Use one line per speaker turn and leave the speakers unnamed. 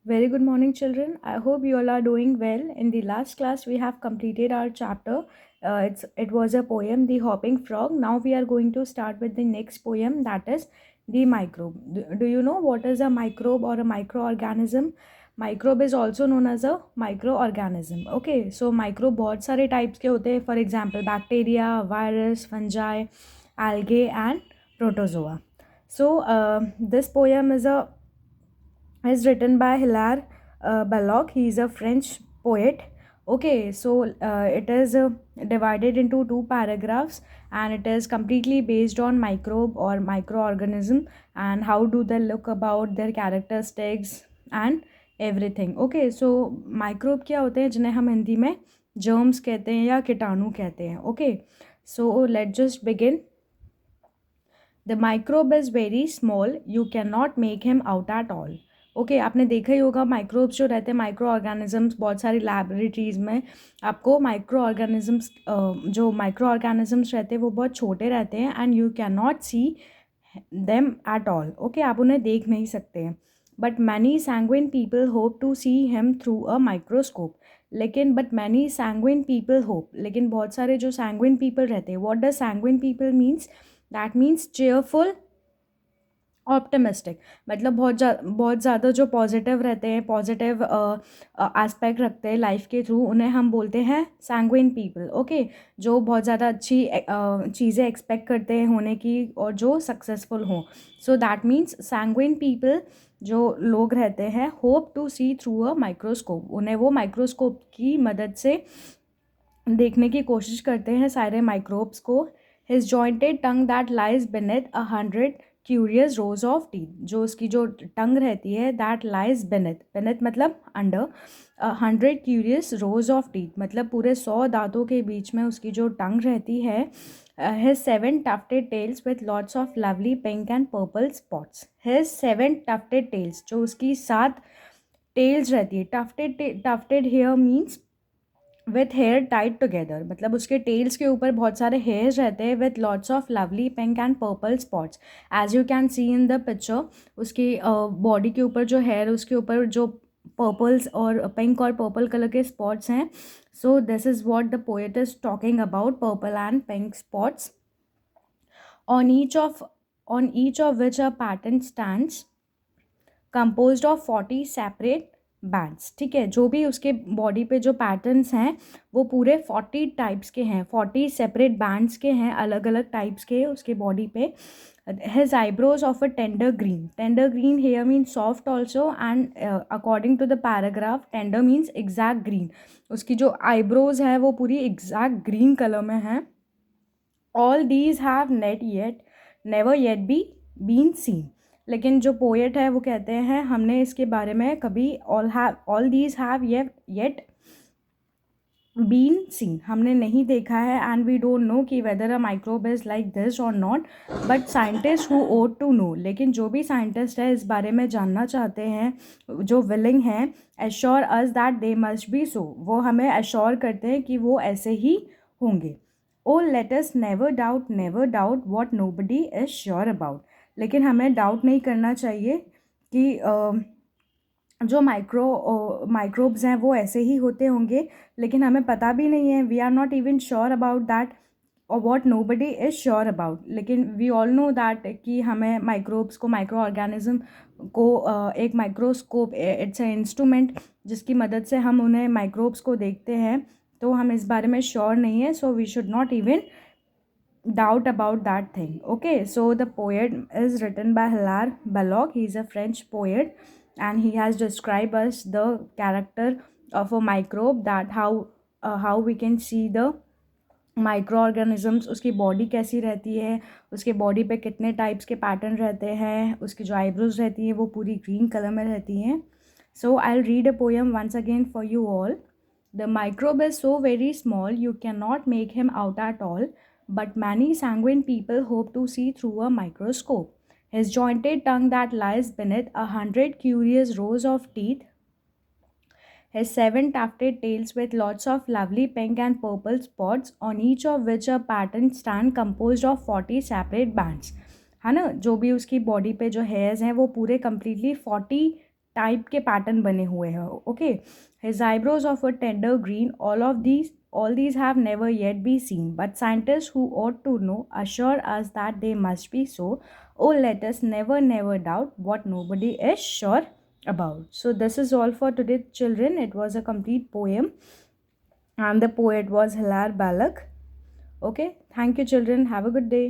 Very good morning, children. I hope you all are doing well. In the last class, we have completed our chapter. It was a poem, The Hopping Frog. Now we are going to start with the next poem, that is the microbe. Do you know what is a microbe or a microorganism? Microbe is also known as a microorganism. Okay, so microbe बहुत सारे types के होते हैं. For example, bacteria, virus, fungi, algae, and protozoa. So this poem is written by Hilaire Belloc. He is a French poet. Okay, so it is divided into two paragraphs, and it is completely based on microbe or microorganism and how do they look about their characteristics and everything. Okay, so microbe क्या होते हैं जिन्हें हम हिंदी में germs कहते हैं या कीटाणु कहते हैं. Okay, so let's just begin. The microbe is very small. You cannot make him out at all. Okay आपने देखा ही होगा माइक्रोब्स जो रहते हैं माइक्रो ऑर्गेनिजम्स बहुत सारी लैबोरेटरीज में आपको माइक्रो ऑर्गेनिजम्स जो माइक्रो ऑर्गेनिजम्स रहते हैं वो बहुत छोटे रहते हैं and you can not see them at all. Okay आप उन्हें देख नहीं सकते हैं. But many sanguine people hope to see him through a microscope. Many sanguine people hope, लेकिन बहुत सारे जो सैंग्विन पीपल रहते हैं, what does sanguine people means? That means cheerful, optimistic. मतलब बहुत ज़्यादा जो पॉजिटिव रहते हैं, पॉजिटिव एस्पेक्ट रखते हैं लाइफ के थ्रू, उन्हें हम बोलते हैं सैंग्विन पीपल. ओके, जो बहुत ज़्यादा अच्छी चीज़ें एक्सपेक्ट करते हैं होने की और जो सक्सेसफुल हों. So that means sanguine people जो लोग रहते हैं hope to see through a microscope. उन्हें वो माइक्रोस्कोप की मदद से देखने की कोशिश करते हैं सारे माइक्रोब्स को. His jointed tongue that lies beneath 100 curious rose of teeth. जो उसकी जो टंग रहती है दैट लाइज beneath मतलब under 100 curious rose of teeth, मतलब पूरे 100 दांतों के बीच में उसकी जो टंग रहती है. His 7 tufted tails with lots of lovely pink and purple spots. His 7 tufted tails, जो उसकी 7 टेल्स रहती है. tufted here means with hair tied together, मतलब उसके टेल्स के ऊपर बहुत सारे हेयर्स रहते हैं with lots of lovely pink and purple spots. As you can see in the picture, उसकी बॉडी के ऊपर जो हेयर, उसके ऊपर जो पर्पल्स और पिंक और पर्पल कलर के स्पॉट्स हैं. So this is what the poet is talking about, purple and pink spots on each of which a pattern stands composed of 40 separate bands. ठीक है, जो भी उसके बॉडी पे जो पैटर्न्स हैं वो पूरे 40 टाइप्स के हैं, 40 सेपरेट बैंड्स के हैं, अलग अलग टाइप्स के उसके बॉडी पे. His eyebrows of a tender green hair means soft also, and according to the paragraph tender means exact green. उसकी जो आईब्रोज है वो पूरी एग्जैक्ट ग्रीन कलर में है. All these have never yet been seen. लेकिन जो पोएट है वो कहते हैं हमने इसके बारे में कभी all these have yet been seen, हमने नहीं देखा है. एंड वी डोंट नो कि whether a microbe is like this और not, but scientist who ought to know, लेकिन जो भी साइंटिस्ट है इस बारे में जानना चाहते हैं, जो विलिंग हैं, assure us that they must be so, वो हमें एश्योर करते हैं कि वो ऐसे ही होंगे. Oh let us never doubt what nobody is sure about. लेकिन हमें डाउट नहीं करना चाहिए कि जो माइक्रोब्स हैं वो ऐसे ही होते होंगे, लेकिन हमें पता भी नहीं है. We are not even sure about that और what nobody is sure about. लेकिन वी ऑल नो दैट कि हमें माइक्रोब्स को, माइक्रो ऑर्गेनिज्म को एक माइक्रोस्कोप, इट्स अ इंस्ट्रूमेंट जिसकी मदद से हम उन्हें माइक्रोब्स को देखते हैं, तो हम इस बारे में श्योर नहीं है. So we should not even doubt about that thing. Okay, so the poet is written by Hilaire Belloc. He is a French poet, and he has described us the character of a microbe, that how we can see the micro organisms, उसकी body कैसी रहती है, उसके body पे कितने types के pattern रहते हैं, उसकी जो आईब्रोज रहती हैं वो पूरी ग्रीन कलर में रहती हैं. So I will read a poem once again for you all. The microbe is so very small you can not make him out at all, but many sanguine people hope to see through a microscope. His jointed tongue that lies beneath 100 curious rows of teeth, his 7 tufted tails with lots of lovely pink and purple spots, on each of which a pattern stand composed of 40 separate bands. है ना, जो भी उसकी body पे जो hairs हैं वो पूरे कम्प्लीटली 40 टाइप के पैटर्न बने हुए हैं. Okay, his eyebrows of a tender green, all these have never yet been seen, but scientists who ought to know assure us that they must be so. Oh, let us never doubt what nobody is sure about. So this is all for today, children. It was a complete poem, and the poet was Hilar Balak. Okay, thank you, children. Have a good day.